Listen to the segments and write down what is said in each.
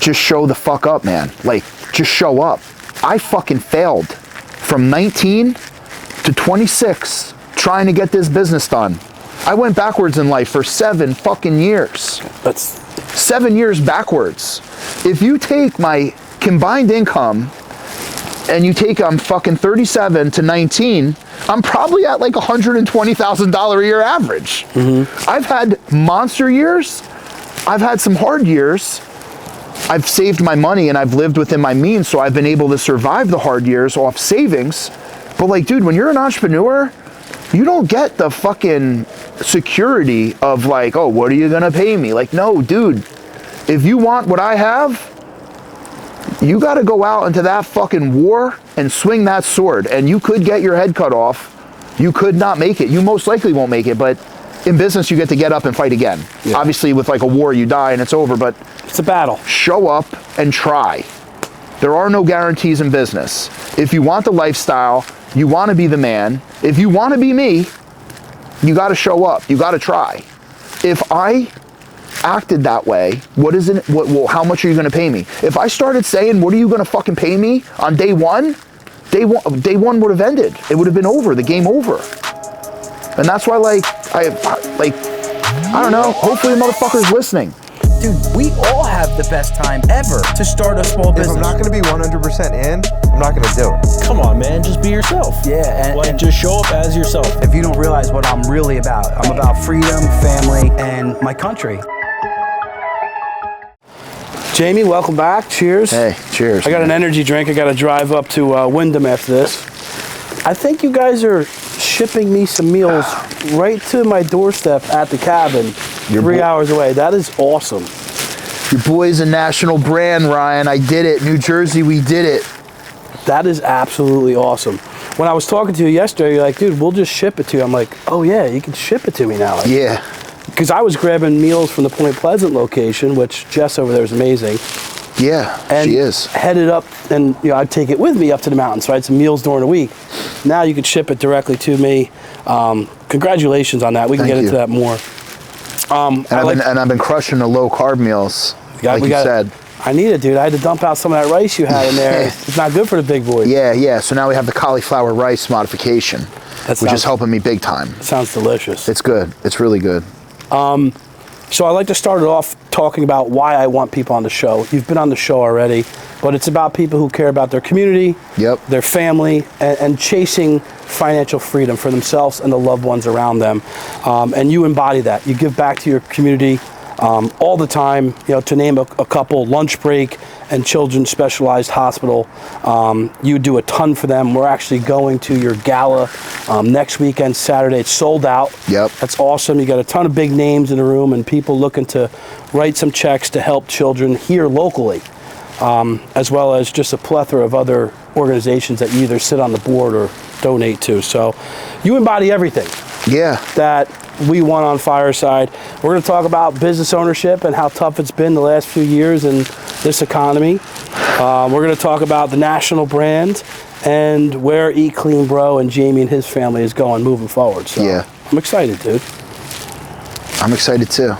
just show the fuck up, man. Like, just show up. I fucking failed from 19 to 26 trying to get this business done. I went backwards in life for 7 fucking years. That's 7 years backwards. If you take my combined income and you take I'm fucking 37 to 19, I'm probably at like $120,000 a year average. I've had monster years. I've had some hard years. I've saved my money and I've lived within my means, so I've been able to survive the hard years off savings. But like, dude, when you're an entrepreneur, you don't get the fucking security of like, oh, what are you gonna pay me? Like, no, dude, if you want what I have, you gotta go out into that fucking war and swing that sword. And you could get your head cut off. You could not make it. You most likely won't make it, but in business, you get to get up and fight again. Yeah. Obviously, with like a war, you die and it's over, but it's a battle. Show up and try. There are no guarantees in business. If you want the lifestyle, you want to be the man. If you want to be me, you got to show up. You got to try. If I acted that way, how much are you going to pay me? If I started saying, what are you going to fucking pay me on day one would have ended. It would have been over, the game over. And that's why, I don't know, hopefully the motherfucker's listening. Dude, we all have the best time ever to start a small business. If I'm not going to be 100% in, I'm not going to do it. Come on, man, just be yourself. Yeah, and just show up as yourself. If you don't realize what I'm really about, I'm about freedom, family, and my country. Jamie, welcome back. Cheers. Hey, cheers. I got an energy drink. I got to drive up to Wyndham after this. I think you guys are shipping me some meals right to my doorstep at the cabin, 3 hours away. That is awesome. Your boy's a national brand, Ryan. I did it. New Jersey, we did it. That is absolutely awesome. When I was talking to you yesterday, you're like, dude, we'll just ship it to you. I'm like, oh yeah, you can ship it to me now. Like, yeah. Because I was grabbing meals from the Point Pleasant location, which Jess over there is amazing. Yeah, and she is. Headed up, and I'd take it with me up to the mountains, so I had some meals during the week. Now you could ship it directly to me. Congratulations on that. We can get into that more. And I've been crushing the low carb meals, like you said. I need it, dude. I had to dump out some of that rice you had in there. It's not good for the big boys. Yeah. So now we have the cauliflower rice modification, which is helping me big time. Sounds delicious. It's good. It's really good. So I like to start it off talking about why I want people on the show. You've been on the show already, but it's about people who care about their community, their family, and chasing financial freedom for themselves and the loved ones around them. And you embody that. You give back to your community all the time, to name a couple, Lunch Break and Children's Specialized Hospital. You do a ton for them. We're actually going to your gala next weekend, Saturday. It's sold out. Yep. That's awesome. You got a ton of big names in the room and people looking to write some checks to help children here locally, as well as just a plethora of other organizations that you either sit on the board or donate to. So you embody everything. Yeah. That we want on Fireside. We're going to talk about business ownership and how tough it's been the last few years in this economy. We're going to talk about the national brand and where Eat Clean Bro and Jamie and his family is going moving forward. So yeah. I'm excited, dude. I'm excited too.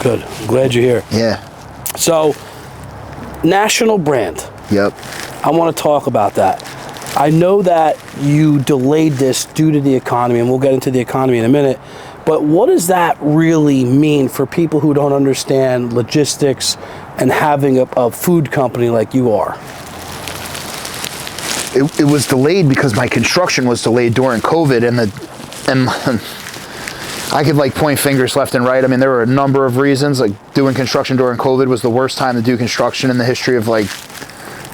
Good. I'm glad you're here. Yeah. So, national brand. Yep. I want to talk about that. I know that you delayed this due to the economy, and we'll get into the economy in a minute. But what does that really mean for people who don't understand logistics and having a food company like you are? It was delayed because my construction was delayed during COVID, and I could point fingers left and right. I mean, there were a number of reasons. Doing construction during COVID was the worst time to do construction in the history of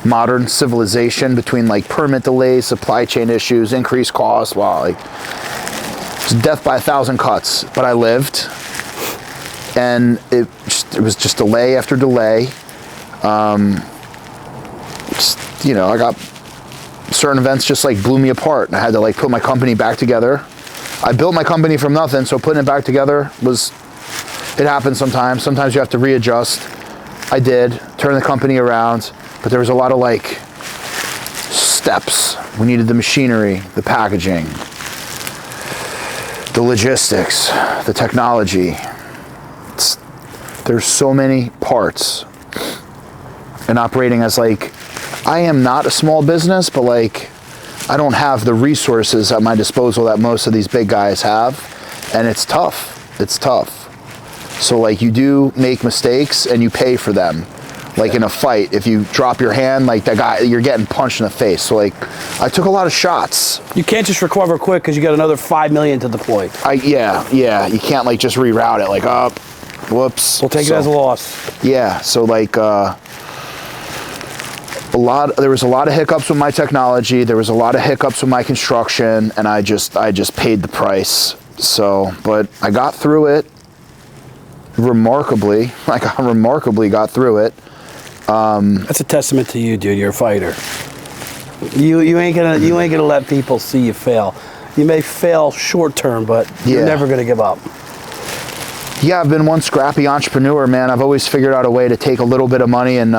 modern civilization, between permit delays, supply chain issues, increased costs. Wow, it's death by 1,000 cuts. But I lived, and it was just delay after delay. I got certain events just blew me apart, and I had to put my company back together. I built my company from nothing, so putting it back together it happens sometimes. Sometimes you have to readjust. I did, turn the company around, but there was a lot of steps. We needed the machinery, the packaging, the logistics, the technology. There's so many parts. and operating as like, I am not a small business, but like, I don't have the resources at my disposal that most of these big guys have, and it's tough. It's tough. So like, you do make mistakes and you pay for them. Like in a fight, if you drop your hand, like that guy, you're getting punched in the face. So like, I took a lot of shots. You can't just recover quick because you got another $5 million to deploy. Yeah. You can't like just reroute it. Like, whoops. We'll take it as a loss. Yeah. So like, there was a lot of hiccups with my technology. There was a lot of hiccups with my construction, and I just paid the price. So, but I got through it remarkably. I remarkably got through it. That's a testament to you, dude. You're a fighter. You ain't gonna let people see you fail. You may fail short term, but you're never gonna give up. Yeah, I've been one scrappy entrepreneur, man. I've always figured out a way to take a little bit of money and,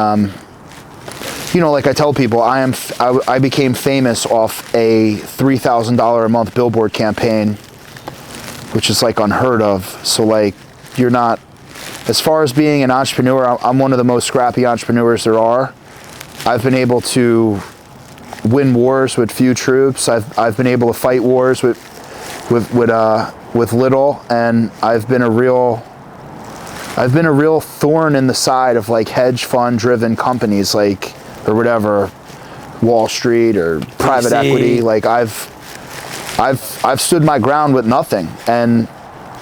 like I tell people, I became famous off a $3,000 a month billboard campaign, which is like unheard of. So like, you're not, as far as being an entrepreneur, I'm one of the most scrappy entrepreneurs there are. I've been able to win wars with few troops. I've been able to fight wars with little, and I've been a real thorn in the side of like hedge fund driven companies, like, or whatever, Wall Street or private equity. Like I've stood my ground with nothing, and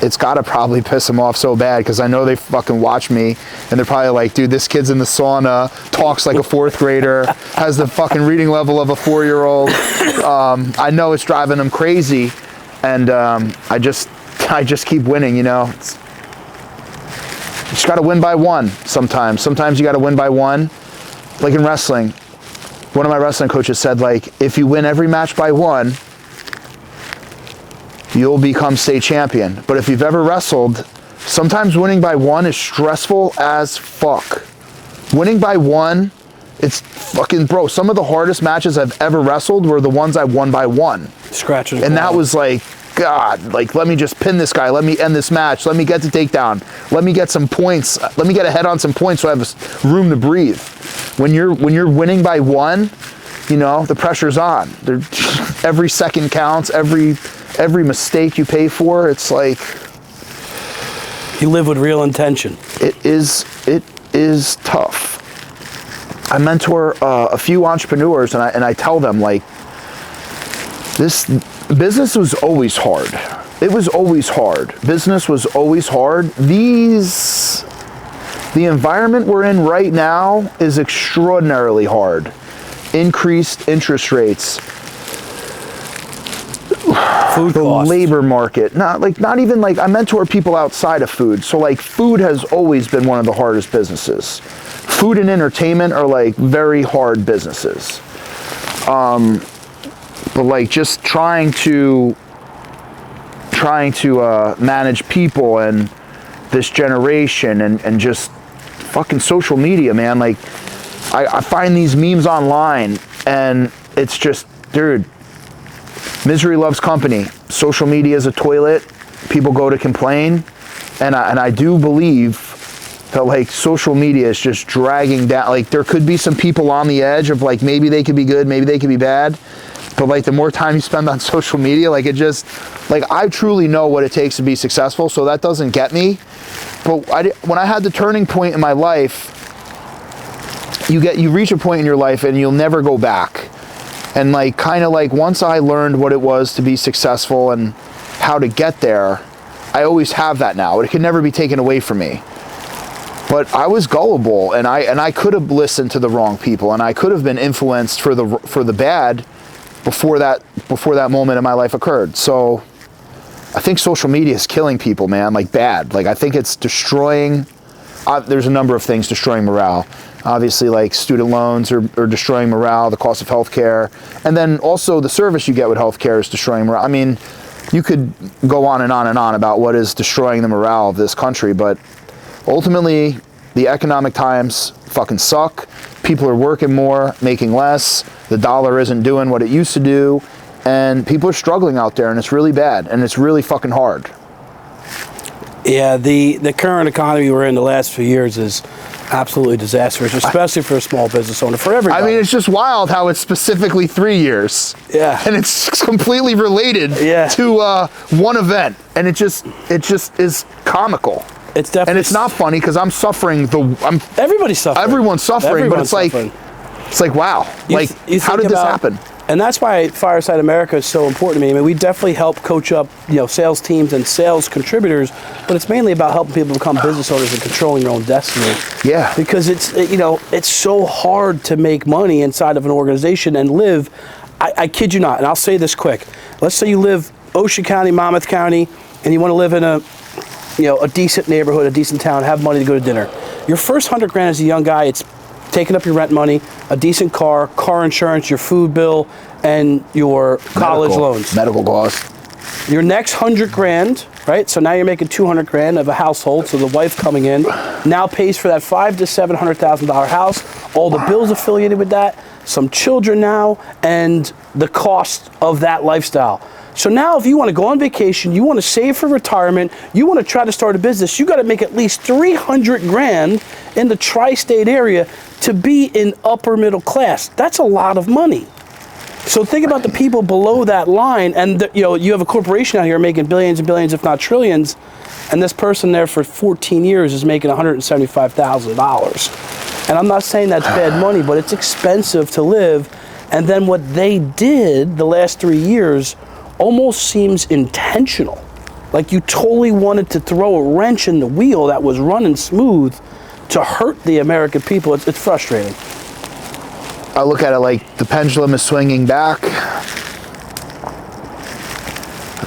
it's got to probably piss them off so bad, because I know they fucking watch me and they're probably like, dude, this kid's in the sauna, talks like a 4th grader, has the fucking reading level of a 4-year-old. I know it's driving them crazy, and I just keep winning, you know. You just got to win by one sometimes. Sometimes you got to win by one. Like in wrestling, one of my wrestling coaches said, like, if you win every match by one, you'll become state champion. But if you've ever wrestled, sometimes winning by one is stressful as fuck. Winning by one, it's fucking, bro, some of the hardest matches I've ever wrestled were the ones I won by one. Scratching. And that was like, God, like, let me just pin this guy. Let me end this match. Let me get the takedown. Let me get some points. Let me get ahead on some points so I have room to breathe. When you're winning by one, you know, the pressure's on. Every second counts. Every mistake you pay for, it's like, you live with real intention. It is tough. I mentor a few entrepreneurs, and I tell them, like, this business was always hard. It was always hard. Business was always hard. The environment we're in right now is extraordinarily hard. Increased interest rates. Food the costs. Labor market, not even like, I mentor people outside of food. So like, food has always been one of the hardest businesses. Food and entertainment are like very hard businesses. But like, just trying to manage people and this generation and just fucking social media, man. Like, I find these memes online, and it's just, dude, misery loves company. Social media is a toilet. People go to complain. And I do believe that like, social media is just dragging down. Like, there could be some people on the edge of like, maybe they could be good, maybe they could be bad. But like, the more time you spend on social media, like, it just, like, I truly know what it takes to be successful. So that doesn't get me. But when I had the turning point in my life, you reach a point in your life and you'll never go back. And like, kind of like, once I learned what it was to be successful and how to get there, I always have that now. It can never be taken away from me. But I was gullible, and I could have listened to the wrong people, and I could have been influenced for the bad before that moment in my life occurred. So I think social media is killing people, man, like bad. Like, I think it's destroying, there's a number of things destroying morale. Obviously, like, student loans are destroying morale, the cost of healthcare, and then also the service you get with healthcare is destroying morale. I mean, you could go on and on and on about what is destroying the morale of this country, but ultimately, the economic times fucking suck. People are working more, making less. The dollar isn't doing what it used to do, and people are struggling out there, and it's really bad, and it's really fucking hard. Yeah, the current economy we're in the last few years is Absolutely disastrous, especially for a small business owner, for everybody. I mean, it's just wild how it's specifically 3 years. Yeah. And it's completely related to one event. And it just is comical. It's definitely. And it's not funny because I'm suffering everybody's suffering. Everyone's suffering, Everyone's but suffering. it's like, wow. You how did this happen? And that's why Fireside America is so important to me. I mean, we definitely help coach up, sales teams and sales contributors, but it's mainly about helping people become business owners and controlling their own destiny. Yeah. Because it's so hard to make money inside of an organization and live. I kid you not, and I'll say this quick. Let's say you live Ocean County, Monmouth County, and you want to live in a decent neighborhood, a decent town, have money to go to dinner. Your first $100,000 as a young guy, it's taking up your rent money, a decent car insurance, your food bill, and your college loans. Medical costs. Your next $100,000, right? So now you're making $200,000 of a household. So the wife coming in now pays for that $500,000 to $700,000 house, all the bills affiliated with that, some children now, and the cost of that lifestyle. So now if you want to go on vacation, you want to save for retirement, you want to try to start a business, you got to make at least $300,000 in the tri-state area to be in upper middle class. That's a lot of money. So think about the people below that line, and you have a corporation out here making billions and billions, if not trillions, and this person there for 14 years is making $175,000. And I'm not saying that's bad money, but it's expensive to live. And then what they did the last 3 years almost seems intentional. Like you totally wanted to throw a wrench in the wheel that was running smooth to hurt the American people. It's frustrating. I look at it like the pendulum is swinging back. I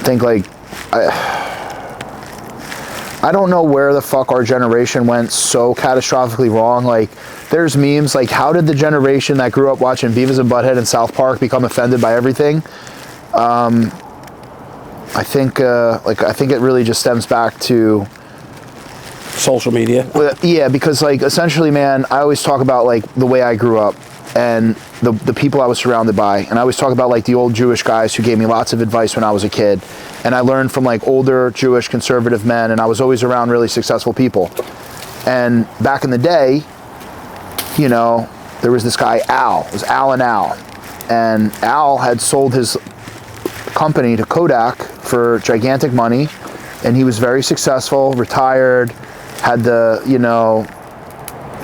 think I don't know where the fuck our generation went so catastrophically wrong. Like there's memes like, how did the generation that grew up watching Beavis and Butthead and South Park become offended by everything? I think it really just stems back to social media. Yeah, because essentially, man, I always talk about the way I grew up and the people I was surrounded by, and I always talk about the old Jewish guys who gave me lots of advice when I was a kid, and I learned from older Jewish conservative men, and I was always around really successful people. And back in the day, there was this guy Al. It was Al and Al, and Al had sold his company to Kodak for gigantic money, and he was very successful, retired, had the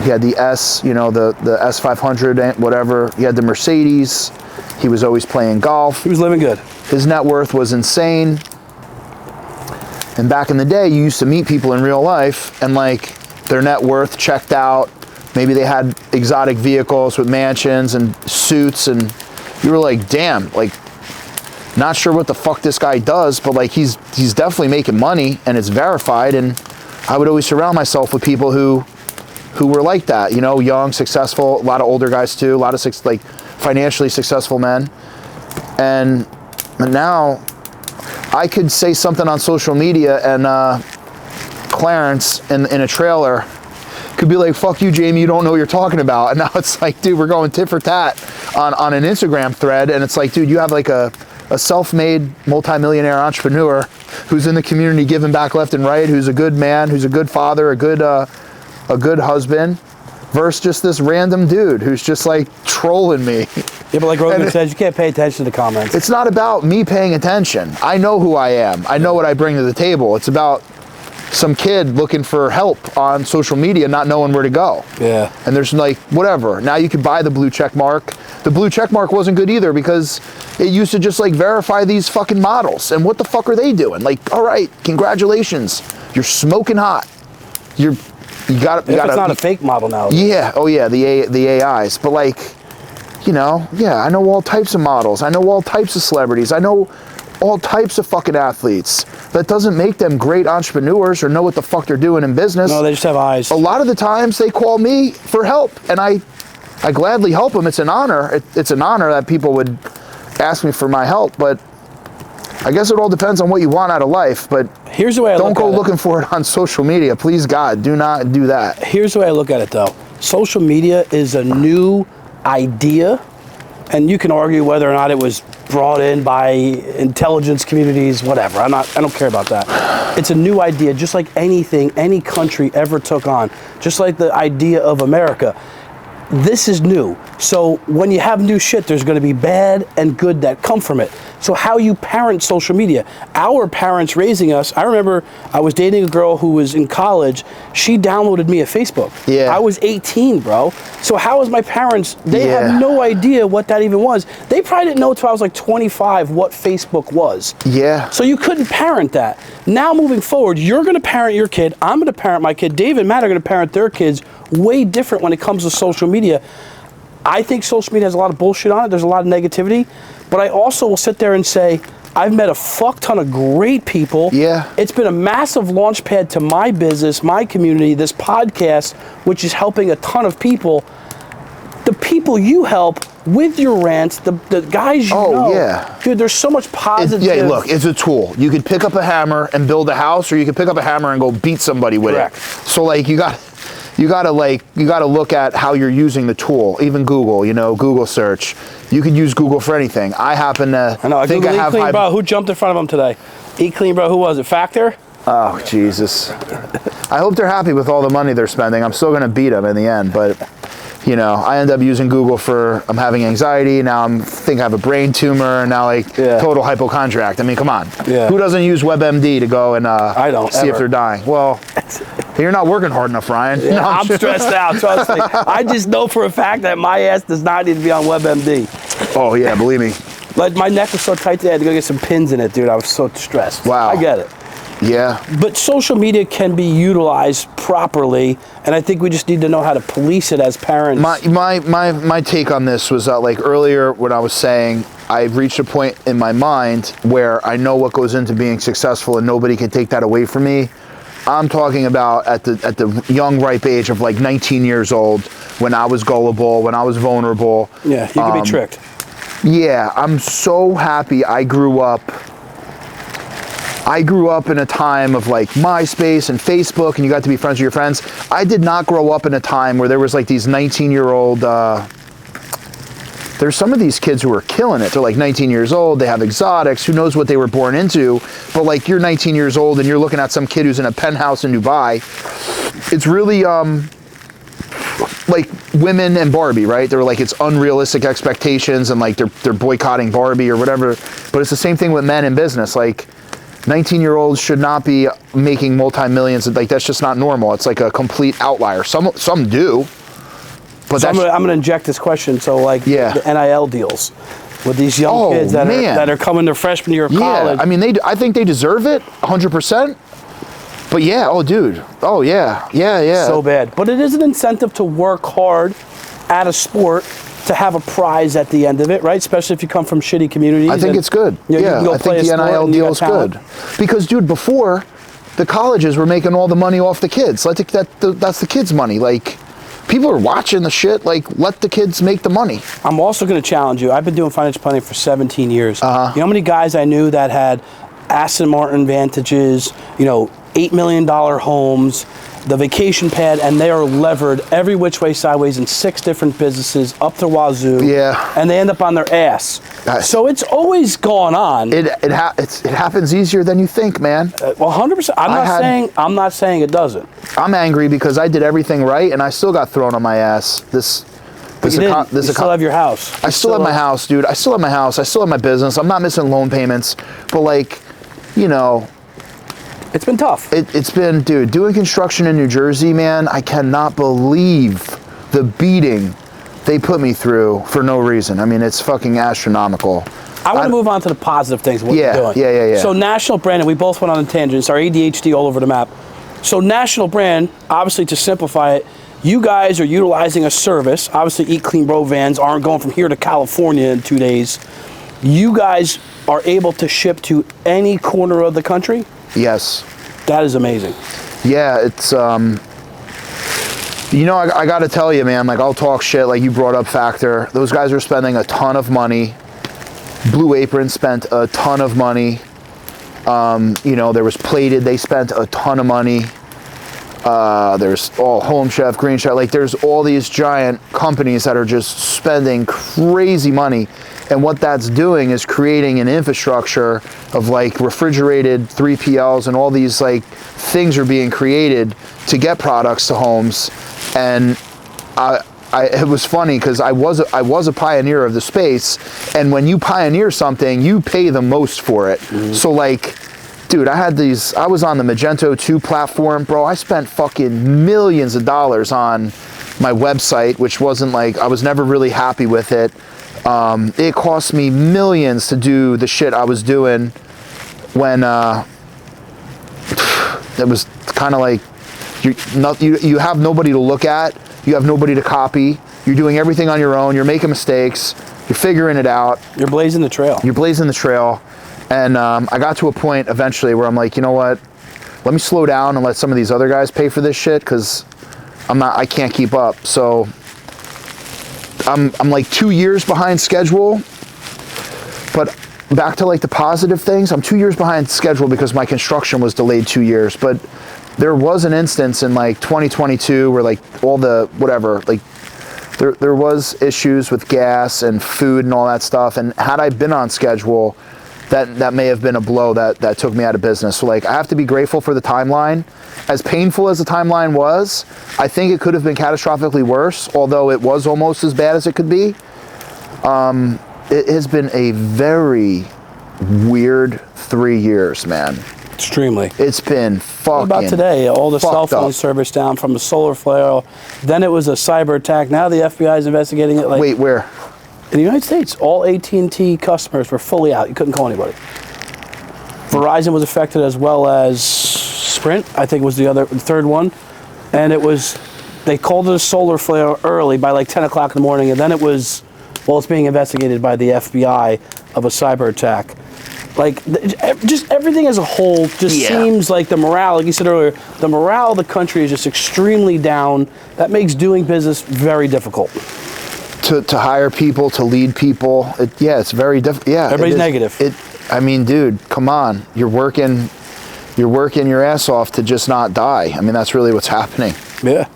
he had the S, the S500, whatever. He had the Mercedes. He was always playing golf. He was living good. His net worth was insane. And back in the day, you used to meet people in real life and their net worth checked out. Maybe they had exotic vehicles with mansions and suits, and you were like, damn, not sure what the fuck this guy does, but he's definitely making money and it's verified. And I would always surround myself with people who were like that, young, successful, a lot of older guys too, a lot of financially successful men. And now I could say something on social media and Clarence in a trailer could be like, fuck you, Jamie, you don't know what you're talking about. And now it's dude, we're going tit for tat on an Instagram thread. And it's dude, you have a self-made multimillionaire entrepreneur who's in the community giving back left and right, who's a good man, who's a good father, a good husband, versus just this random dude who's just trolling me. Yeah, but Rogan says, you can't pay attention to comments. It's not about me paying attention. I know who I am. I know what I bring to the table. It's about some kid looking for help on social media, not knowing where to go. Yeah. And there's whatever. Now you could buy the blue check mark. The blue check mark wasn't good either because it used to just verify these fucking models. And what the fuck are they doing? All right, congratulations. You're smoking hot. You got it's not a fake model now. Yeah. Oh yeah, the AIs. But I know all types of models. I know all types of celebrities. I know all types of fucking athletes. That doesn't make them great entrepreneurs or know what the fuck they're doing in business. No, they just have eyes. A lot of the times they call me for help, and I gladly help them. It's an honor. It's an honor that people would ask me for my help, but I guess it all depends on what you want out of life. But here's the way don't go looking for it on social media. Please, God, do not do that. Here's the way I look at it, though. Social media is a new idea, and you can argue whether or not it was brought in by intelligence communities, whatever. I don't care about that. It's a new idea, just like anything any country ever took on, just like the idea of America. This is new. So when you have new shit, there's going to be bad and good that come from it. So how you parent social media. Our parents raising us, I remember I was dating a girl who was in college. She downloaded me a Facebook. Yeah. I was 18, bro. So how is my parents, they have no idea what that even was. They probably didn't know until I was like 25 what Facebook was. Yeah. So you couldn't parent that. Now moving forward, you're going to parent your kid. I'm going to parent my kid. Dave and Matt are going to parent their kids way different when it comes to social media. I think social media has a lot of bullshit on it. There's a lot of negativity. But I also will sit there and say, I've met a fuck ton of great people. Yeah. It's been a massive launch pad to my business, my community, this podcast, which is helping a ton of people. The people you help with your rants, the guys you know. Yeah. Dude, there's so much positive. Yeah, look, it's a tool. You could pick up a hammer and build a house, or you could pick up a hammer and go beat somebody with Correct. it. So like you gotta look at how you're using the tool. Even Google, Google search. You could use Google for anything. I happen to think I have Clean Bro. Who jumped in front of him today? Eat Clean Bro. Who was it? Factor? Oh, Jesus. I hope they're happy with all the money they're spending. I'm still gonna beat them in the end, but I end up using Google for, I'm having anxiety, now I think I have a brain tumor, and now total hypochondriac. I mean, come on. Yeah. Who doesn't use WebMD to go and I don't, see ever. if they're dying? Well, you're not working hard enough, Ryan. Yeah, I'm stressed out, trust me. I just know for a fact that my ass does not need to be on WebMD. Oh, yeah, believe me. Like, my neck was so tight today, I had to go get some pins in it, dude. I was so stressed. Wow. I get it. Yeah. But social media can be utilized properly, and I think we just need to know how to police it as parents. My take on this was like earlier when I was saying I've reached a point in my mind where I know what goes into being successful and nobody can take that away from me. I'm talking about at the young, ripe age of like 19 years old, when I was gullible, when I was vulnerable. Yeah, you can be tricked. Yeah, I'm so happy I grew up in a time of like MySpace and Facebook, and you got to be friends with your friends. I did not grow up in a time where there was like these 19-year-old, there's some of these kids who are killing it. They're like 19 years old, they have exotics, who knows what they were born into, but like you're 19 years old and you're looking at some kid who's in a penthouse in Dubai. It's really like women and Barbie, right? They're like, it's unrealistic expectations, and like they're boycotting Barbie or whatever, but it's the same thing with men in business. Like 19-year-olds should not be making multi-millions. Like, that's just not normal. It's like a complete outlier. Some do. But so I'm going to inject this question. So, like, the NIL deals with these young kids that are coming their freshman year of college. I mean, I think they deserve it, 100%. But yeah, oh, dude. Oh, yeah. So bad. But it is an incentive to work hard at a sport to have a prize at the end of it, right? Especially if you come from shitty communities. I think it's good. Yeah, I think the NIL deal is good. Because, dude, before, the colleges were making all the money off the kids. That's the kids' money. Like, people are watching the shit. Like, let the kids make the money. I'm also going to challenge you. I've been doing financial planning for 17 years. You know how many guys I knew that had Aston Martin Vantages, $8 million homes, the vacation pad, and they are levered every which way sideways in 6 different businesses up to wazoo. Yeah. And they end up on their ass. So it's always gone on. It happens easier than you think, man. 100%. I'm not saying it doesn't. I'm angry because I did everything right and I still got thrown on my ass. You still have your house. I still have my house, dude. I still have my house. I still have my business. I'm not missing loan payments. But like, it's been tough. It's been, dude, doing construction in New Jersey, man, I cannot believe the beating they put me through for no reason. I mean, it's fucking astronomical. I want to move on to the positive things what you're doing. Yeah. So national brand, and we both went on a tangent. It's our ADHD all over the map. So national brand, obviously to simplify it, you guys are utilizing a service. Obviously, Eat Clean Bro vans aren't going from here to California in 2 days. You guys are able to ship to any corner of the country? Yes. That is amazing. Yeah, it's, I got to tell you, man, like, I'll talk shit, like you brought up Factor. Those guys are spending a ton of money. Blue Apron spent a ton of money. There was Plated, they spent a ton of money. There's all Home Chef, Green Chef, like there's all these giant companies that are just spending crazy money. And what that's doing is creating an infrastructure of like refrigerated 3PLs, and all these like things are being created to get products to homes. And it was funny because I was a pioneer of the space, and when you pioneer something, you pay the most for it. So like, dude, I was on the Magento 2 platform, bro. I spent fucking millions of dollars on my website, which wasn't like, I was never really happy with it. It cost me millions to do the shit I was doing when it was kind of like, you have nobody to look at, you have nobody to copy, you're doing everything on your own, you're making mistakes, you're figuring it out. You're blazing the trail. And I got to a point eventually where I'm like, you know what? Let me slow down and let some of these other guys pay for this shit, because I can't keep up. So I'm like 2 years behind schedule. But back to like the positive things, I'm 2 years behind schedule because my construction was delayed 2 years. But there was an instance in like 2022 where like all the whatever, like there was issues with gas and food and all that stuff. And had I been on schedule, that may have been a blow that took me out of business. So like, I have to be grateful for the timeline. As painful as the timeline was, I think it could have been catastrophically worse, although it was almost as bad as it could be. It has been a very weird 3 years, man. Extremely. It's been fucking What about today? All the cell phone up. service down from a solar flare. Then it was a cyber attack. Now the FBI is investigating it. Like, wait, where? in the United States, all AT&T customers were fully out. You couldn't call anybody. Verizon was affected, as well as Sprint, I think was the third one. And they called it a solar flare early by like 10 o'clock in the morning. And then it was, it's being investigated by the FBI of a cyber attack. Like, just everything as a whole just seems like the morale, like you said earlier, the morale of the country is just extremely down. That makes doing business very difficult. To hire people, to lead people, it's very difficult. Yeah, everybody's negative. I mean, dude, come on. You're working your ass off to just not die. I mean, that's really what's happening. Yeah.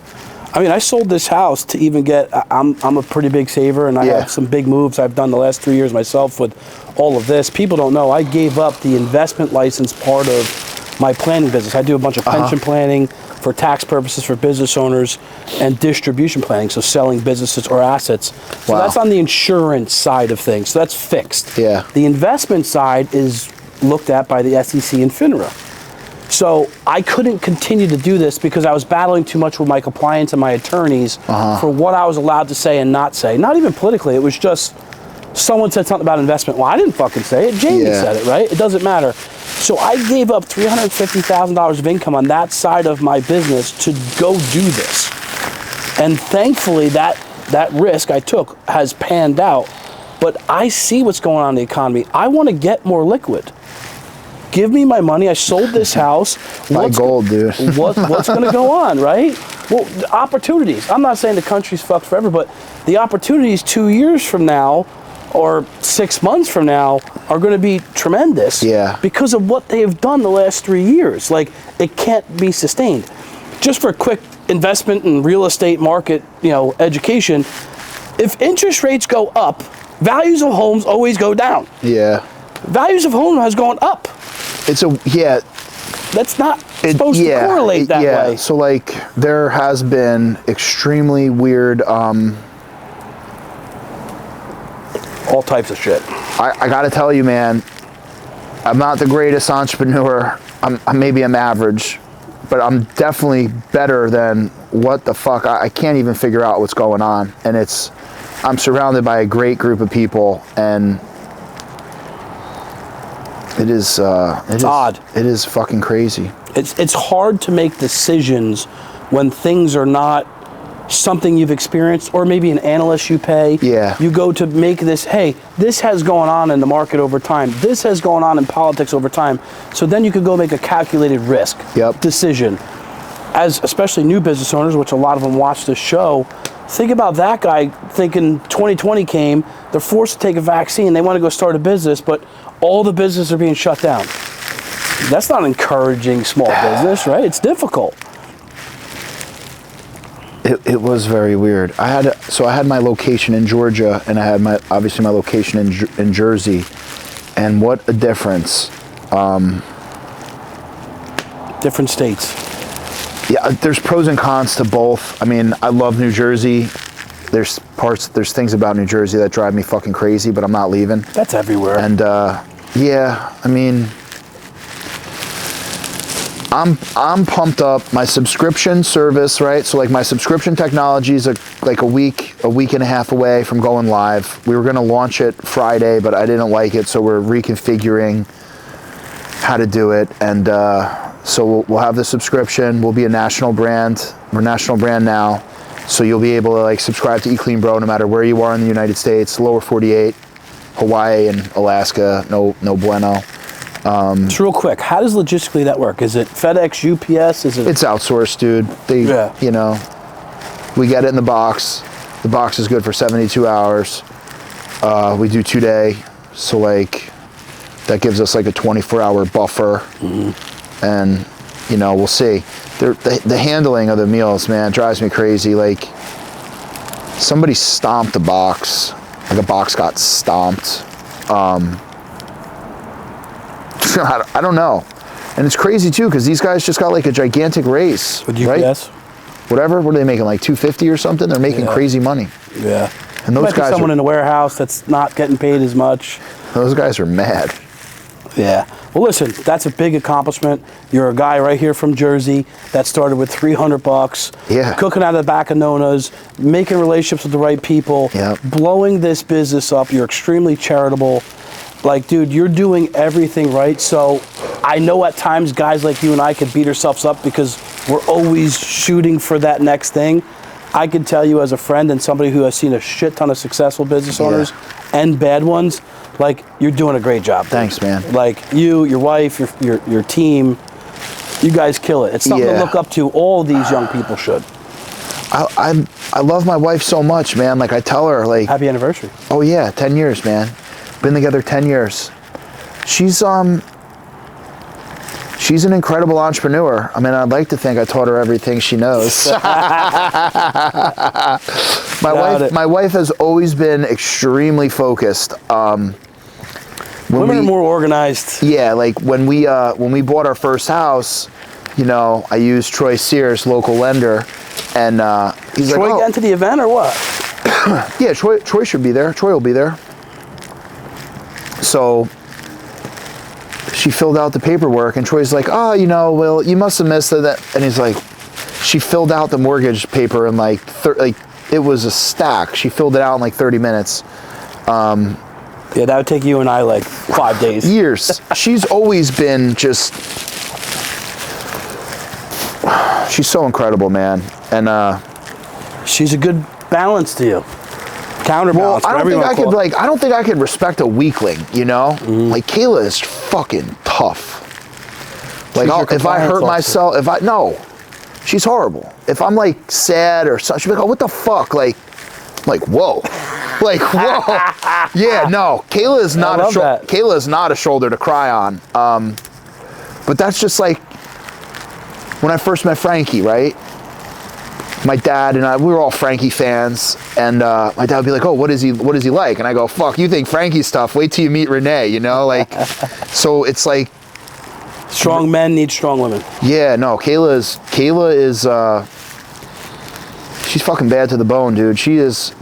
I mean, I sold this house to even get, I'm a pretty big saver, and I have some big moves I've done the last 3 years myself with all of this. People don't know, I gave up the investment license part of my planning business. I do a bunch of pension planning for tax purposes for business owners, and distribution planning, so selling businesses or assets. So that's on the insurance side of things. So that's fixed. Yeah. The investment side is looked at by the SEC and FINRA. So I couldn't continue to do this because I was battling too much with my compliance and my attorneys for what I was allowed to say and not say. Not even politically. It was just someone said something about investment. Well, I didn't fucking say it. Jamie said it, right? It doesn't matter. So I gave up $350,000 of income on that side of my business to go do this. And thankfully that risk I took has panned out. But I see what's going on in the economy. I want to get more liquid. Give me my money. I sold this house. Buy gold, dude. What's going to go on, right? Well, the opportunities. I'm not saying the country's fucked forever, but the opportunities 2 years from now or 6 months from now are going to be tremendous because of what they have done the last 3 years. Like, it can't be sustained. Just for a quick investment in real estate market, education, if interest rates go up, values of homes always go down. Yeah. Values of homes has gone up. That's not supposed to correlate that way. So like, there has been extremely weird, all types of shit. I gotta tell you, man, I'm not the greatest entrepreneur. Maybe I'm average, but I'm definitely better than what the fuck. I can't even figure out what's going on. And I'm surrounded by a great group of people, and it's odd. It is fucking crazy. It's hard to make decisions when things are not something you've experienced, or maybe an analyst you pay. Yeah. You go to make this, hey, this has gone on in the market over time. This has gone on in politics over time. So then you could go make a calculated risk decision. As especially new business owners, which a lot of them watch this show, think about that guy thinking 2020 came, they're forced to take a vaccine, they want to go start a business, but all the businesses are being shut down. That's not encouraging small business, right? It's difficult. It was very weird. I had my location in Georgia, and I had my location in Jersey, and what a difference. Different states. Yeah, there's pros and cons to both. I mean, I love New Jersey. There's things about New Jersey that drive me fucking crazy, but I'm not leaving. That's everywhere. And yeah, I mean, I'm pumped up. My subscription service, right? So like my subscription technology is like a week and a half away from going live. We were gonna launch it Friday, but I didn't like it, so we're reconfiguring how to do it. And so we'll have the subscription. We'll be a national brand. We're a national brand now. So you'll be able to like subscribe to Eat Clean Bro no matter where you are in the United States, lower 48, Hawaii and Alaska, no bueno. Just real quick, how does logistically that work? Is it FedEx, UPS? It's outsourced, dude. You know, we get it in the box. The box is good for 72 hours. We do 2-day, so like that gives us like a 24-hour buffer. Mm-hmm. And you know, we'll see. The handling of the meals, man, drives me crazy. Like somebody stomped a box, like a box got stomped. I don't know. And it's crazy too, because these guys just got like a gigantic raise. Would you right? guess? Whatever, what are they making, like $250 or something? They're making crazy money. Yeah. And those guys someone in the warehouse that's not getting paid as much. Those guys are mad. Yeah. Well, listen, that's a big accomplishment. You're a guy right here from Jersey that started with $300. Yeah. Cooking out of the back of Nona's, making relationships with the right people, blowing this business up. You're extremely charitable. Like, dude, you're doing everything right. So I know at times guys like you and I could beat ourselves up because we're always shooting for that next thing. I can tell you as a friend and somebody who has seen a shit ton of successful business owners and bad ones, like, you're doing a great job. Thanks, man. Like, you, your wife, your team, you guys kill it. It's something to look up to. All these young people should. I love my wife so much, man. Like, I tell her, like... Happy anniversary. Oh, yeah, 10 years, man. Been together 10 years. She's an incredible entrepreneur. I mean, I'd like to think I taught her everything she knows. My wife has always been extremely focused. Women are more organized. Yeah, like when we bought our first house, you know, I used Troy Sears, local lender, and he's Troy like, "Oh, getting to the event or what?" Yeah, Troy should be there. Troy will be there. So she filled out the paperwork, and Troy's like, "Oh, you know, well, you must have missed that." And he's like, she filled out the mortgage paper in like it was a stack. She filled it out in like 30 minutes. Yeah, that would take you and I like 5 days. Years. She's always been just. She's so incredible, man, and she's a good balance to you. Counterbalance. Well, I don't think I could respect a weakling, you know? Mm-hmm. Like, Kayla is fucking tough. Like, if I hurt myself, she's horrible. If I'm like sad or something, she'll be like, "Oh, what the fuck?" Like, whoa. Like, whoa. Yeah, no. Kayla is not a shoulder to cry on. But that's just like when I first met Frankie, right? My dad and I, we were all Frankie fans, and my dad would be like, "Oh, what is he like?" And I go, "Fuck, you think Frankie's tough? Wait till you meet Renee," you know, like. So it's like, strong men need strong women. Yeah, no, Kayla is she's fucking bad to the bone, dude. She's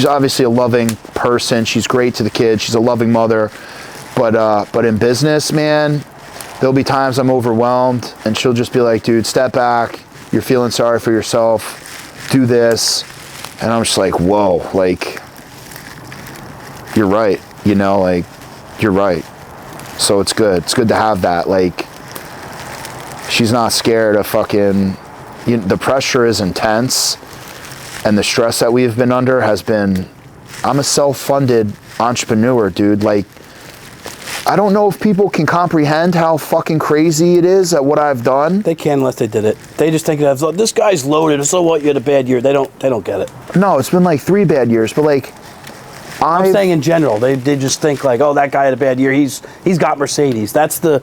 obviously a loving person. She's great to the kids. She's a loving mother, but in business, man, there'll be times I'm overwhelmed, and she'll just be like, "Dude, step back. You're feeling sorry for yourself. Do this." And I'm just like, whoa, like, you're right. You know, like, you're right. So it's good. It's good to have that. Like, she's not scared of fucking, the pressure is intense, and the stress that we've been under has been, I'm a self-funded entrepreneur, dude. Like, I don't know if people can comprehend how fucking crazy it is at what I've done. They can unless they did it. They just think of this guy's loaded, so what, you had a bad year. They don't get it. No, it's been like 3 bad years, but like, I'm saying in general, they just think like, "Oh, that guy had a bad year. He's got Mercedes." That's the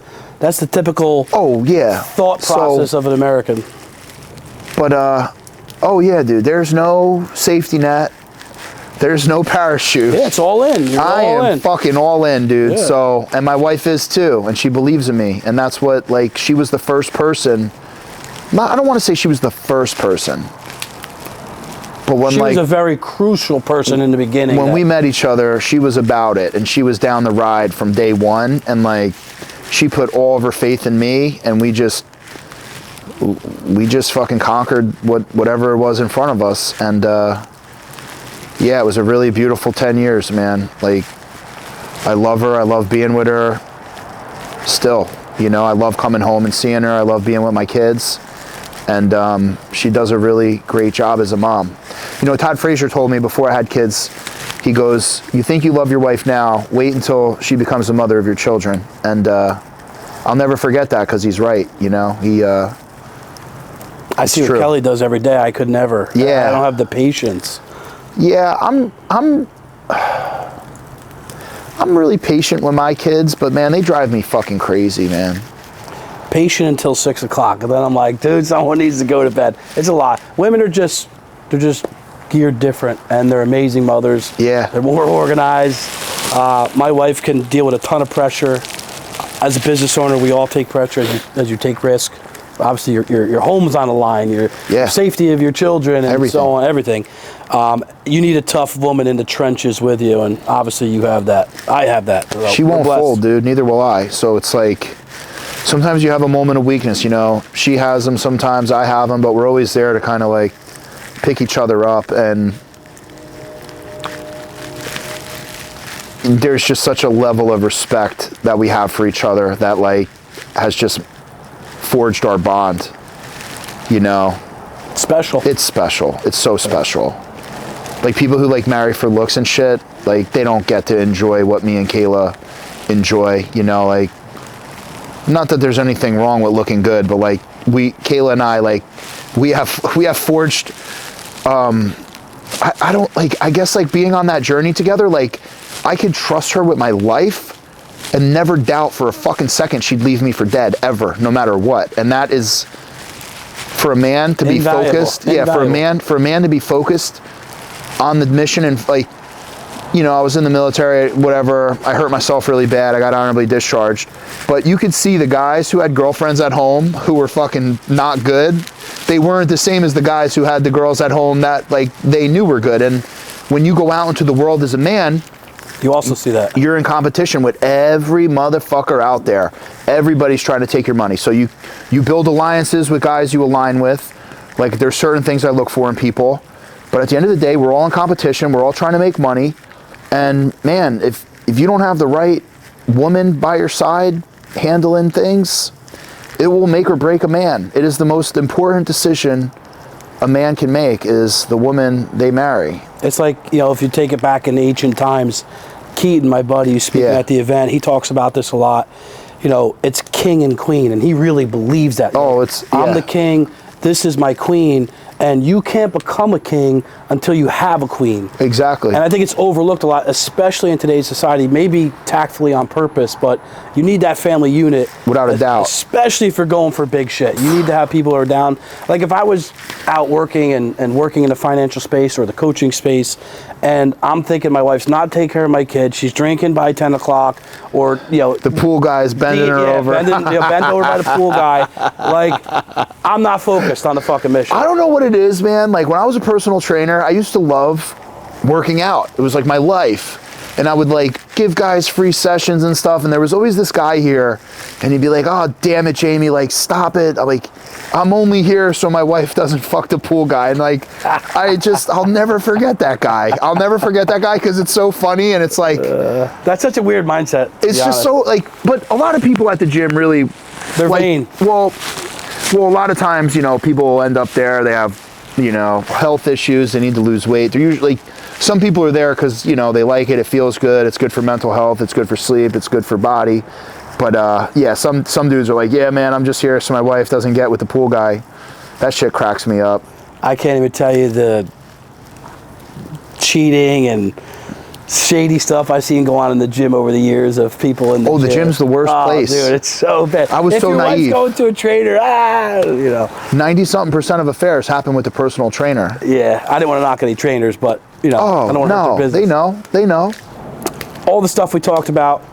typical thought process of an American. But Oh yeah, dude. There's no safety net. There's no parachute. Yeah, it's all in. You're I all am in. fucking all in, dude. Yeah. So, and my wife is too, and she believes in me. And that's what, like, she was the first person. I don't want to say she was the first person, but when She like was a very crucial person in the beginning. when we met each other, she was about it, and she was down the ride from day one, and like she put all of her faith in me, and we just fucking conquered whatever it was in front of us. And yeah, it was a really beautiful 10 years, man. Like, I love her. I love being with her still. You know, I love coming home and seeing her. I love being with my kids. And she does a really great job as a mom. You know, Todd Frazier told me before I had kids, he goes, you think you love your wife now, wait until she becomes the mother of your children. And I'll never forget that, because he's right, you know. I see what Kelly does every day. I could never. Yeah. I don't have the patience. Yeah, I'm really patient with my kids, but man, they drive me fucking crazy, man. Patient until 6 o'clock, and then I'm like, dude, someone needs to go to bed. It's a lot. Women are just geared different, and they're amazing mothers. Yeah. They're more organized. My wife can deal with a ton of pressure. As a business owner, we all take pressure as you take risk. Obviously, your home's on the line, your safety of your children, and everything. so on, everything. You need a tough woman in the trenches with you, and obviously you have that. I have that. So she won't fold, dude. Neither will I. So it's like, sometimes you have a moment of weakness, you know. She has them, sometimes I have them, but we're always there to kind of like pick each other up. And there's just such a level of respect that we have for each other that like has just forged our bond, you know. Special. It's special. It's so special. Like, people who like marry for looks and shit, like, they don't get to enjoy what me and Kayla enjoy, you know. Like, not that there's anything wrong with looking good, but like, Kayla and I, like, we have forged, I don't, like, I guess, like, being on that journey together, like, I could trust her with my life and never doubt for a fucking second she'd leave me for dead, ever, no matter what. And that is, for a man to be focused, yeah, for a man to be focused on the mission. And like, you know, I was in the military, whatever, I hurt myself really bad, I got honorably discharged, but you could see the guys who had girlfriends at home who were fucking not good, they weren't the same as the guys who had the girls at home that like they knew were good. And when you go out into the world as a man, you also see that you're in competition with every motherfucker out there. Everybody's trying to take your money. So you build alliances with guys you align with. Like, there's certain things I look for in people, but at the end of the day, we're all in competition. We're all trying to make money. And man, if you don't have the right woman by your side handling things, it will make or break a man. It is the most important decision a man can make, is the woman they marry. It's like, you know, if you take it back in ancient times, Keaton, my buddy, who's speaking at the event, he talks about this a lot. You know, it's king and queen, and he really believes that. Oh, I'm the king, this is my queen, and you can't become a king until you have a queen. Exactly. And I think it's overlooked a lot, especially in today's society, maybe tactfully on purpose, but you need that family unit. Without a doubt. Especially if you're going for big shit. You need to have people who are down. Like, if I was out working and working in the financial space or the coaching space, and I'm thinking my wife's not taking care of my kid, she's drinking by 10 o'clock, or, you know, the pool guy's bending her over. Bent over by the pool guy. Like, I'm not focused on the fucking mission. I don't know what it is, man. Like, when I was a personal trainer, I used to love working out. It was like my life. And I would like give guys free sessions and stuff. And there was always this guy here, and he'd be like, oh, damn it, Jamie, like, stop it. I'm only here so my wife doesn't fuck the pool guy. And like, I'll never forget that guy. I'll never forget that guy, because it's so funny. And it's like, that's such a weird mindset. It's just so like, but a lot of people at the gym really, they're like, vain. Well, a lot of times, you know, people will end up there, they have, you know, health issues, they need to lose weight. They're usually, some people are there because, you know, they like it, it feels good, it's good for mental health, it's good for sleep, it's good for body. But yeah, some dudes are like, yeah, man, I'm just here so my wife doesn't get with the pool guy. That shit cracks me up. I can't even tell you the cheating and shady stuff I've seen go on in the gym over the years of people in the gym. The gym's the worst place. Dude, it's so bad. I was so naive. If your wife's going to a trainer, 90-something% of affairs happen with the personal trainer. Yeah, I didn't want to knock any trainers, but, I don't want to hurt their business. They know. All the stuff we talked about,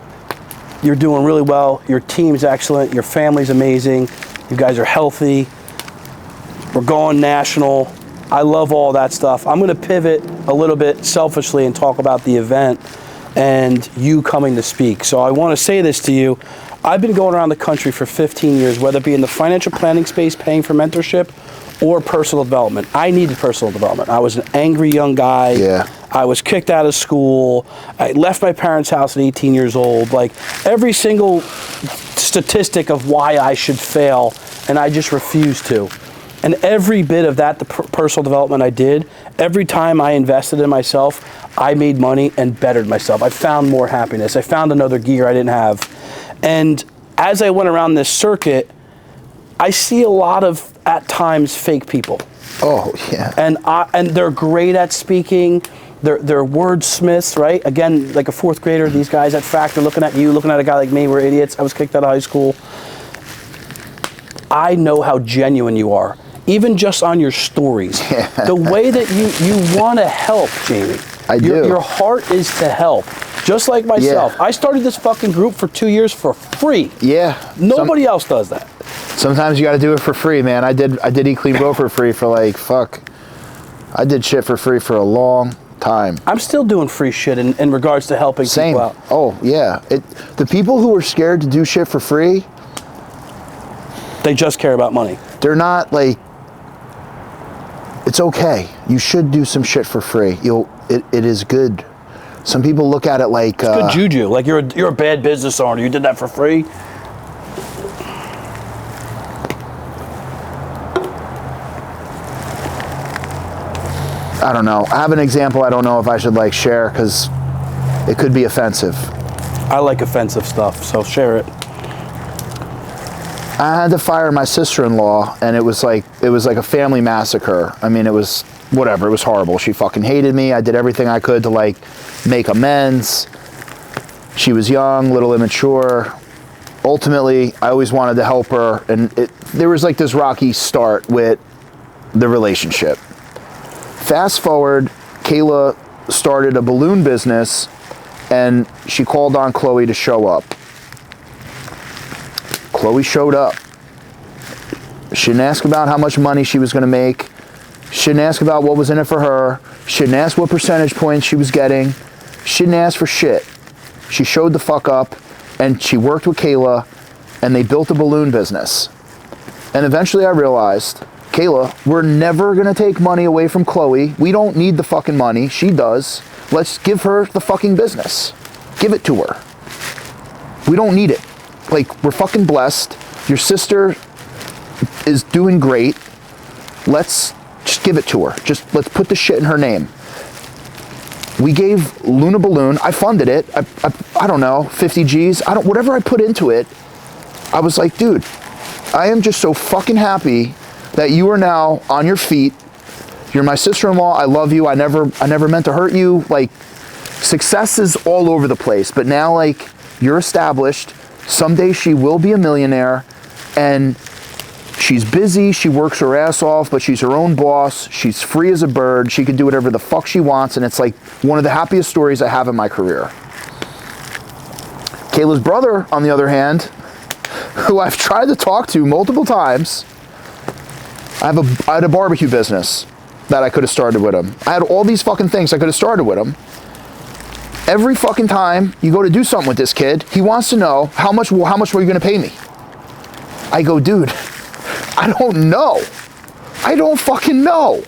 you're doing really well. Your team's excellent. Your family's amazing. You guys are healthy. We're going national. I love all that stuff. I'm going to pivot a little bit selfishly and talk about the event and you coming to speak. So I want to say this to you. I've been going around the country for 15 years, whether it be in the financial planning space, paying for mentorship, or personal development. I needed personal development. I was an angry young guy. Yeah. I was kicked out of school. I left my parents' house at 18 years old. Like every single statistic of why I should fail, and I just refused to. And every bit of that, the personal development I did, every time I invested in myself, I made money and bettered myself. I found more happiness. I found another gear I didn't have. And as I went around this circuit, I see a lot of, at times, fake people. Oh, yeah. And they're great at speaking. They're wordsmiths, right? Again, like a fourth grader, these guys at Factor looking at you, looking at a guy like me, we're idiots. I was kicked out of high school. I know how genuine you are, even just on your stories. Yeah. The way that you want to help, Jamie. I do. Your heart is to help. Just like myself. Yeah. I started this fucking group for 2 years for free. Yeah. Nobody else does that. Sometimes you got to do it for free, man. I did Eat Clean Grow for free for I did shit for free for a long time. I'm still doing free shit in regards to helping people out. Oh, yeah. The people who are scared to do shit for free, they just care about money. They're not it's okay. You should do some shit for free. It is good. Some people look at it like it's good juju. Like you're a bad business owner. You did that for free. I don't know. I have an example I don't know if I should share because it could be offensive. I like offensive stuff, so share it. I had to fire my sister-in-law, and it was like a family massacre. I mean, it was whatever. It was horrible. She fucking hated me. I did everything I could to make amends. She was young, little immature. Ultimately, I always wanted to help her, and there was this rocky start with the relationship. Fast forward, Kayla started a balloon business, and she called on Chloe to show up. Chloe showed up. She didn't ask about how much money she was going to make. She didn't ask about what was in it for her. She didn't ask what percentage points she was getting. She didn't ask for shit. She showed the fuck up, and she worked with Kayla, and they built a balloon business. And eventually I realized, Kayla, we're never going to take money away from Chloe. We don't need the fucking money. She does. Let's give her the fucking business. Give it to her. We don't need it. We're fucking blessed. Your sister is doing great. Let's just give it to her. Just let's put the shit in her name. We gave Luna Balloon. I funded it. I don't know, 50 G's. Whatever I put into it, I was like, dude, I am just so fucking happy that you are now on your feet. You're my sister-in-law. I love you. I never meant to hurt you. Success is all over the place, but now you're established. Someday she will be a millionaire, and she's busy. She works her ass off, but she's her own boss. She's free as a bird. She can do whatever the fuck she wants, and it's one of the happiest stories I have in my career. Kayla's brother, on the other hand, who I've tried to talk to multiple times, I had a barbecue business that I could have started with him. I had all these fucking things I could have started with him. Every fucking time you go to do something with this kid, he wants to know how much were you going to pay me? I go, dude, I don't know. I don't fucking know.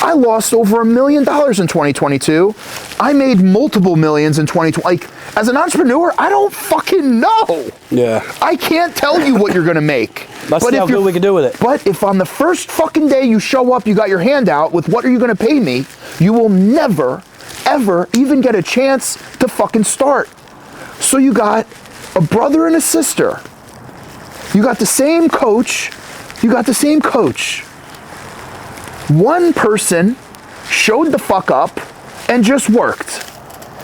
I lost over $1 million in 2022. I made multiple millions in 2020. As an entrepreneur, I don't fucking know. Yeah. I can't tell you what you're going to make. Let's see how good we can do with it. But if on the first fucking day you show up, you got your hand out with what are you going to pay me, you will never, ever even get a chance to fucking start. So you got a brother and a sister. You got the same coach. One person showed the fuck up and just worked.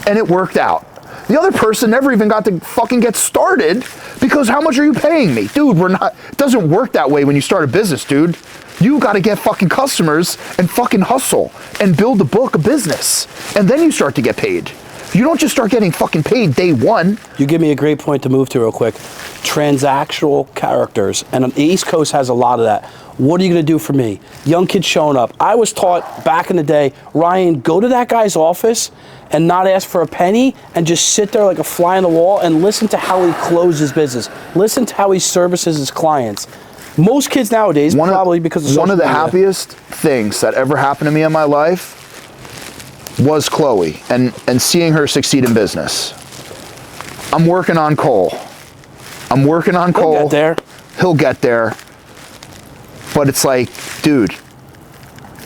and it worked out. The other person never even got to fucking get started because how much are you paying me? Dude, it doesn't work that way when you start a business, dude. You got to get fucking customers and fucking hustle and build a book of business. And then you start to get paid. You don't just start getting fucking paid day one. You give me a great point to move to real quick. Transactional characters. And the East Coast has a lot of that. What are you going to do for me? Young kids showing up. I was taught back in the day, Ryan, go to that guy's office and not ask for a penny and just sit there like a fly on the wall and listen to how he closes his business. Listen to how he services his clients. Most kids nowadays, probably because of social media. One of the happiest things that ever happened to me in my life was Chloe and seeing her succeed in business. I'm working on Cole. He'll get there. He'll get there. But it's like, dude,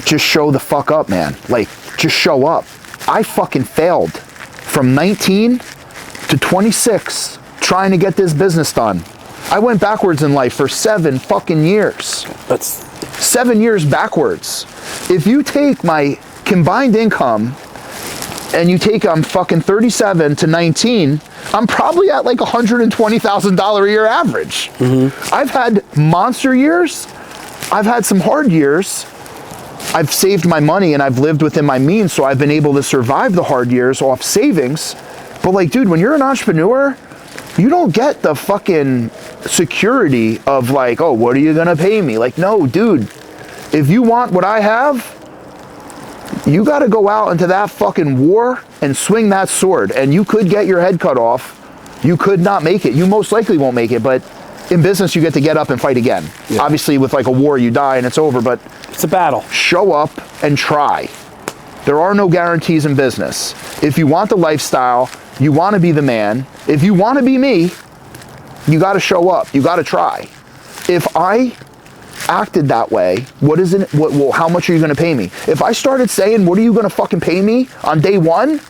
just show the fuck up, man. Like, just show up. I fucking failed from 19 to 26 trying to get this business done. I went backwards in life for 7 fucking years. That's 7 years backwards. If you take my combined income and you take fucking 37 to 19, I'm probably at like $120,000 a year average. Mm-hmm. I've had monster years. I've had some hard years. I've saved my money and I've lived within my means, so I've been able to survive the hard years off savings. But like, dude, when you're an entrepreneur, you don't get the fucking security of like, oh, what are you gonna pay me? Like, no, dude, if you want what I have, you gotta go out into that fucking war and swing that sword. And you could get your head cut off. You could not make it. You most likely won't make it, but in business, you get to get up and fight again. Yeah. Obviously, with like a war, you die and it's over, but it's a battle. Show up and try. There are no guarantees in business. If you want the lifestyle, you want to be the man. If you want to be me, you got to show up. You got to try. If I acted that way, how much are you going to pay me? If I started saying, what are you going to fucking pay me on day one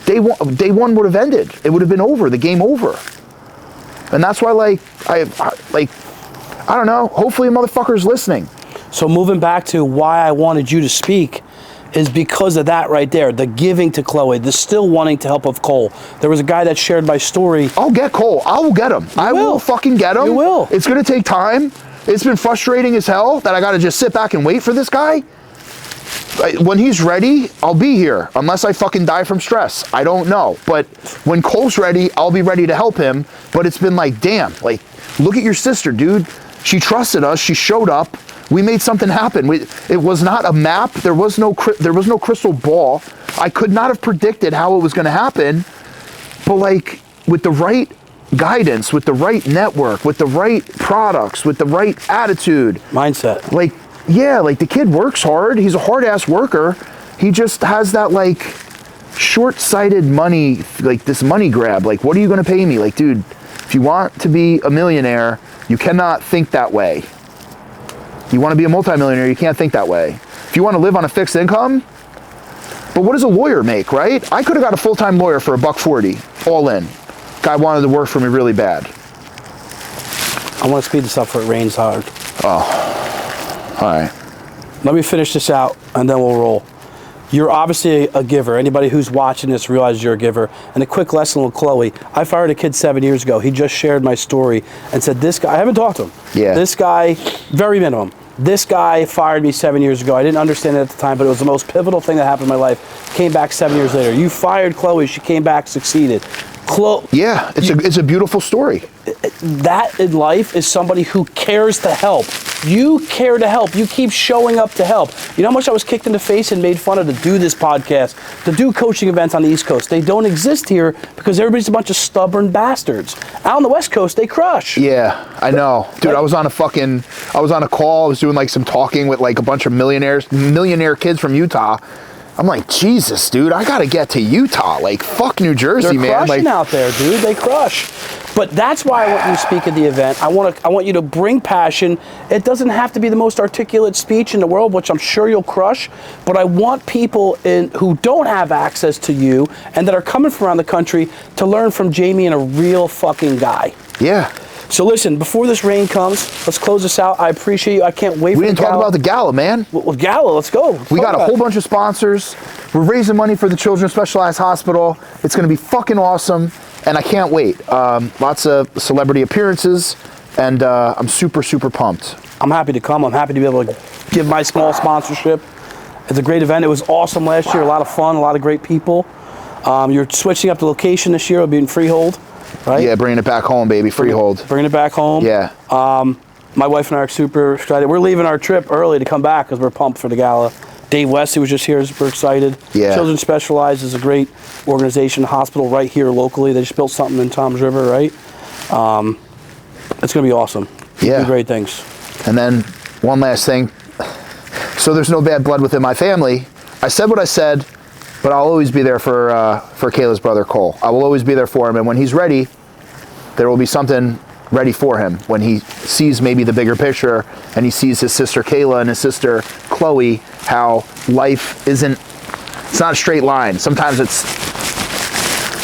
would have ended. It would have been over, the game over. And that's why, I don't know, hopefully a motherfucker's listening. So moving back to why I wanted you to speak is because of that right there, the giving to Chloe, the still wanting to help of Cole. There was a guy that shared my story. I'll get Cole. I will get him. I will fucking get him. You will. It's going to take time. It's been frustrating as hell that I got to just sit back and wait for this guy. When he's ready, I'll be here, unless I fucking die from stress. I don't know. But when Cole's ready, I'll be ready to help him. But it's been like, damn, like, look at your sister, dude. She trusted us. She showed up. We made something happen. It was not a map. There was no crystal ball. I could not have predicted how it was going to happen. But like, with the right guidance, with the right network, with the right products, with the right attitude. Mindset. Like, yeah, like the kid works hard. He's a hard-ass worker. He just has that like short-sighted money, like this money grab. Like, what are you going to pay me? Like, dude, if you want to be a millionaire, you cannot think that way. You want to be a multimillionaire, you can't think that way. If you want to live on a fixed income, but what does a lawyer make, right? I could have got a full-time lawyer for $140, all in. Guy wanted to work for me really bad. I want to speed this up for it rains hard. Oh, all right. Let me finish this out and then we'll roll. You're obviously a giver. Anybody who's watching this realizes you're a giver. And a quick lesson with Chloe. I fired a kid 7 years ago. He just shared my story and said, this guy, I haven't talked to him. Yeah. This guy, very minimum. This guy fired me 7 years ago. I didn't understand it at the time, but it was the most pivotal thing that happened in my life. Came back 7 years later. You fired Chloe. She came back, succeeded. Yeah, it's a beautiful story. That in life is somebody who cares to help. You care to help. You keep showing up to help. You know how much I was kicked in the face and made fun of to do this podcast, to do coaching events on the East Coast? They don't exist here because everybody's a bunch of stubborn bastards. Out on the West Coast, they crush. Yeah, I know. Dude, I was on a call. I was doing like some talking with like a bunch of millionaire kids from Utah. I'm like, Jesus, dude, I gotta get to Utah. Like, fuck New Jersey, man. They're crushing out there, dude. They crush. But that's why I want you to speak at the event. I want you to bring passion. It doesn't have to be the most articulate speech in the world, which I'm sure you'll crush. But I want people who don't have access to you and that are coming from around the country to learn from Jamie and a real fucking guy. Yeah. So listen, before this rain comes, let's close this out. I appreciate you. I can't wait for We didn't talk about the gala, man. Well, gala, let's go. We got a whole bunch of sponsors. We're raising money for the Children's Specialized Hospital. It's going to be fucking awesome, and I can't wait. Lots of celebrity appearances, and I'm super, super pumped. I'm happy to come. I'm happy to be able to give my small sponsorship. It's a great event. It was awesome last year. A lot of fun, a lot of great people. You're switching up the location this year. It'll be in Freehold, right? Yeah, bringing it back home, baby. Freehold. Bringing it back home. Yeah. My wife and I are super excited. We're leaving our trip early to come back because we're pumped for the gala. Dave West, who was just here, is super excited. Yeah. Children Specialized is a great organization, hospital right here locally. They just built something in Toms River, right? It's going to be awesome. Yeah. Do great things. And then one last thing. So there's no bad blood within my family. I said what I said, but I'll always be there for Kayla's brother, Cole. I will always be there for him. And when he's ready, there will be something ready for him. When he sees maybe the bigger picture and he sees his sister Kayla and his sister Chloe, how life it's not a straight line. Sometimes it's,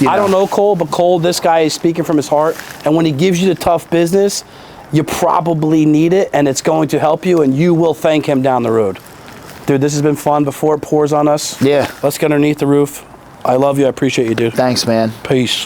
I don't know Cole, but Cole, this guy is speaking from his heart. And when he gives you the tough business, you probably need it, and it's going to help you, and you will thank him down the road. Dude, this has been fun before it pours on us. Yeah. Let's get underneath the roof. I love you. I appreciate you, dude. Thanks, man. Peace.